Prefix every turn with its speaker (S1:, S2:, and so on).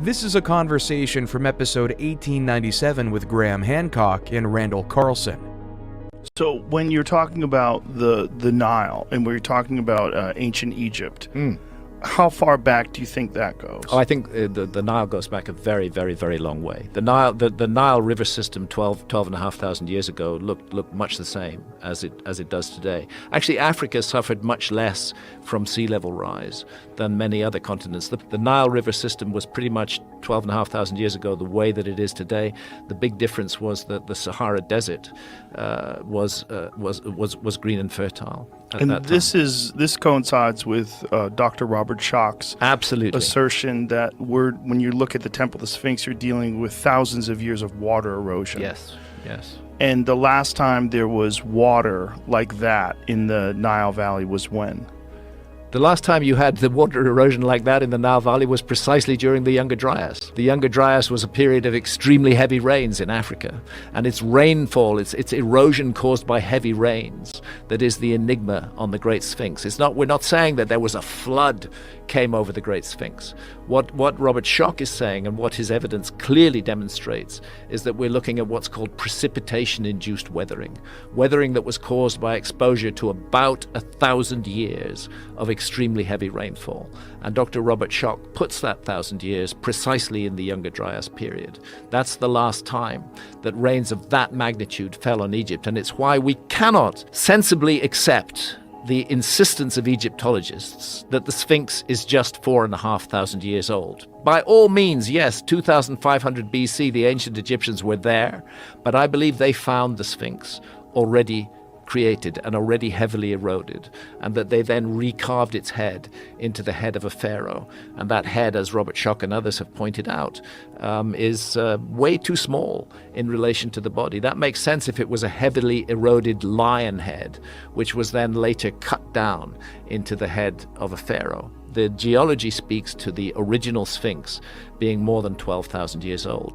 S1: This is a conversation from episode 1897 with Graham Hancock and Randall Carlson.
S2: So when you're talking about the Nile and we're talking about ancient Egypt, how far back do you think that goes?
S3: Oh, I think the Nile goes back a very, very, very long way. The Nile River system 12,500 years ago looked much the same as it does today. Actually, Africa suffered much less from sea level rise than many other continents. The Nile River system was pretty much 12,500 years ago the way that it is today. The big difference was that the Sahara Desert was green and fertile.
S2: And this coincides with Dr. Robert Schock's assertion that when you look at the Temple of the Sphinx, you're dealing with thousands of years of water erosion.
S3: Yes.
S2: And the last time there was water like that in the Nile Valley was when?
S3: The last time you had the water erosion like that in the Nile Valley was precisely during the Younger Dryas. The Younger Dryas was a period of extremely heavy rains in Africa, and it's rainfall, it's erosion caused by heavy rains that is the enigma on the Great Sphinx. We're not saying that there was a flood came over the Great Sphinx. What Robert Schock is saying, and what his evidence clearly demonstrates, is that we're looking at what's called precipitation-induced weathering that was caused by exposure to about 1,000 years of extremely heavy rainfall. And Dr. Robert Schock puts that 1,000 years precisely in the Younger Dryas period. That's the last time that rains of that magnitude fell on Egypt, and it's why we cannot sensibly accept the insistence of Egyptologists that the Sphinx is just 4,500 years old. By all means, yes, 2,500 BC, the ancient Egyptians were there, but I believe they found the Sphinx already created and already heavily eroded, and that they then recarved its head into the head of a pharaoh. And that head, as Robert Schock and others have pointed out, is way too small in relation to the body. That makes sense if it was a heavily eroded lion head, which was then later cut down into the head of a pharaoh. The geology speaks to the original Sphinx being more than 12,000 years old.